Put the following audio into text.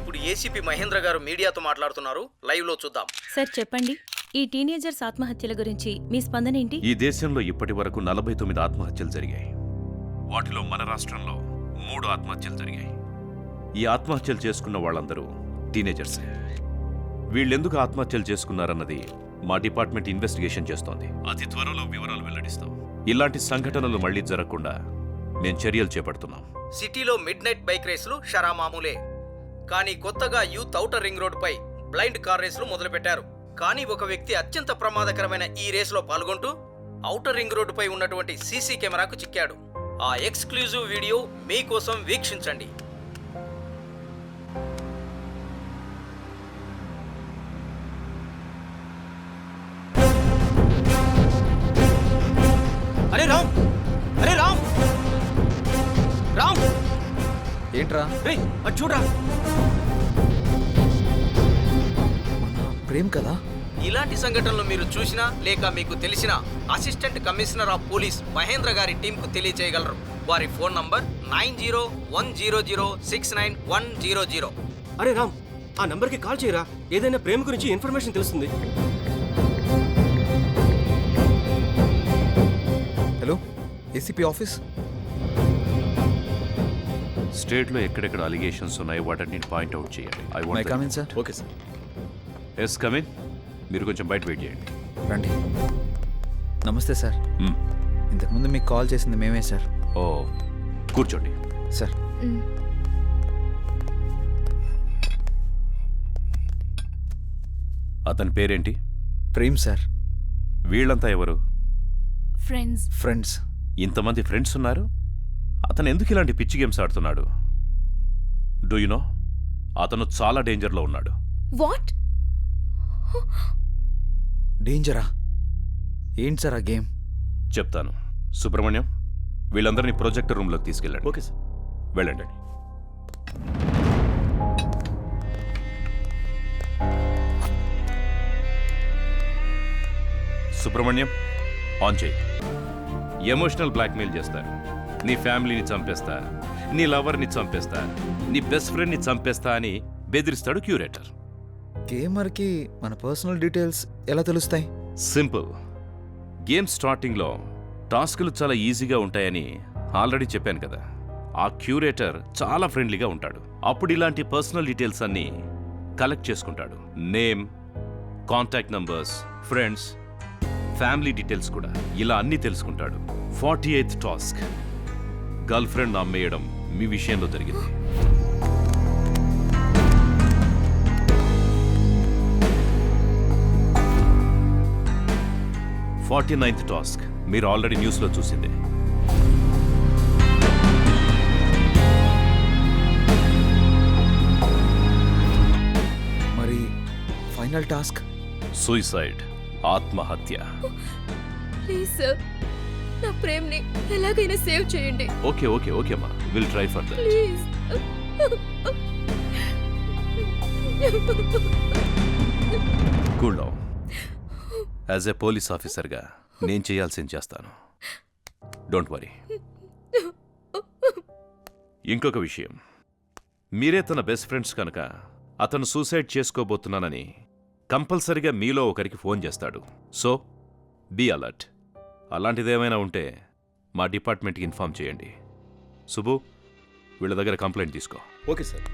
ఇప్పుడు ఏసీపీ మహేంద్ర గారు మీడియాతో మాట్లాడుతున్నారు. లైవ్ లో చూద్దాం. సార్ చెప్పండి, ఈ టీనేజర్స్ ఆత్మహత్యల గురించి మీ స్పందన ఏంటి? ఈ దేశంలో ఇప్పటి వరకు 49 ఆత్మహత్యలు జరిగాయి. వాటిలో మన రాష్ట్రంలో 3 ఆత్మహత్యలు జరిగాయి. ఈ ఆత్మహత్యలు చేసుకున్న వాళ్ళందరూ టీనేజర్సే. వీళ్ళెందుకు ఆత్మహత్యలు చేసుకున్నారన్నది మా డిపార్ట్మెంట్ ఇన్వెస్టిగేషన్ చేస్తోంది. అతి త్వరలో వివరాలు వెల్లడిస్తాం. ఇలాంటి సంఘటనలు మళ్లీ జరగకుండా మేము చర్యలు చేపడుతున్నాం. సిటీలో మిడ్ నైట్ బైక్ రేసులు షరామామూలే. కానీ కొత్తగా యూత్ ఔటర్ రింగ్ రోడ్ పై బ్లైండ్ కార్ రేసులు మొదలుపెట్టారు. కానీ ఒక వ్యక్తి అత్యంత ప్రమాదకరమైన ఈ రేసులో పాల్గొంటూ ఔటర్ రింగ్ రోడ్డు పై ఉన్నటువంటి సీసీ కెమెరాకు చిక్కాడు. ఆ ఎక్స్క్లూజివ్ వీడియో మీకోసం వీక్షించండి. అరే రామ్, అరే రామ్, రామ్, ఏంట్రా? రేయ్ అటు చూడరా. ప్రేమ్ కదా? ఇలాంటి సంఘటనలు మీరు చూసినా లేక మీకు తెలిసిన assistant commissioner of police Mahendra గారి టీంకు తెలియజేయగలరు. వారి ఫోన్ నంబర్ 9010069100. అరే రామ్, ఆ నంబర్కి కాల్ చేయరా. ఏదైనా ప్రేమ గురించి ఇన్ఫర్మేషన్ తెలుస్తుంది. Hello, ACP office. స్టేట్లో ఎక్కడెక్కడ అలిగేషన్స్ ఉన్నాయో వాటిని పాయింట్అవుట్ చేయండి. May come in sir. Okay sir. Yes come in. మీరు కొంచెం బయట వెయిట్ చేయండి. రండి. నమస్తే సార్. మ్మ్. ఇంతకుముందు మీకు కాల్ చేసింది మేమే సార్. ఓ, కూర్చోండి. సార్, అతని పేరేంటి? ప్రేమ్ సార్. వీళ్ళంతా ఎవరు? ఫ్రెండ్స్. ఇంతమంది ఫ్రెండ్స్ ఉన్నారు. అతను ఎందుకు ఇలాంటి పిచ్చి గేమ్స్ ఆడుతున్నాడు? డూ యు నో, అతను చాలా డేంజర్లో ఉన్నాడు. వాట్? డేంజరా? ఏంటి సార్ ఆ గేమ్? చెప్తాను. సుబ్రహ్మణ్యం, వీళ్ళందరినీ ప్రొజెక్టర్ రూమ్లోకి తీసుకెళ్ళండి. Okay sir. వెళ్ళండి. సుబ్రహ్మణ్యం, ఆన్ చేయి. ఎమోషనల్ బ్లాక్మెయిల్ చేస్తారు. నీ ఫ్యామిలీని చంపేస్తా, నీ లవర్ని చంపేస్తా, నీ బెస్ట్ ఫ్రెండ్ని చంపేస్తా అని బెదిరిస్తాడు క్యూరేటర్. గేమర్కి మన పర్సనల్ డీటెయిల్స్ ఎలా తెలుస్తాయి? సింపుల్. గేమ్ స్టార్టింగ్లో టాస్కులు చాలా ఈజీగా ఉంటాయని ఆల్రెడీ చెప్పాను కదా. ఆ క్యూరేటర్ చాలా ఫ్రెండ్లీగా ఉంటాడు. అప్పుడు ఇలాంటి పర్సనల్ డీటెయిల్స్ అన్నీ కలెక్ట్ చేసుకుంటాడు. Name, contact numbers, friends, family details కూడా. ఇలా అన్నీ తెలుసుకుంటాడు. 48th టాస్క్, గర్ల్ ఫ్రెండ్ అమ్మేయడం మీ విషయంలో జరిగింది. "49th టాస్క్ మీరు ఆల్రెడీ న్యూస్లో చూసిందే. మరి ఫైనల్ టాస్క్? సూసైడ్, ఆత్మహత్య. ప్లీజ్ సార్, నా ప్రేమ్ని ఎలాగైనా సేవ్ చేయండి. ఓకే అమ్మా, will try for that. Please. Cool down. As a police ఆఫీసర్గా నేను చేయాల్సింది చేస్తాను. Don't worry. ఇంకొక విషయం, మీరే తన బెస్ట్ ఫ్రెండ్స్ కనుక అతను సూసైడ్ చేసుకోబోతున్నానని కంపల్సరిగా మీలో ఒకరికి ఫోన్ చేస్తాడు. So be alert. అలాంటిదేమైనా ఉంటే మా డిపార్ట్మెంట్కి ఇన్ఫార్మ్ చేయండి. సుబ్బు, వీళ్ళ దగ్గర కంప్లైంట్ తీసుకో. Okay sir.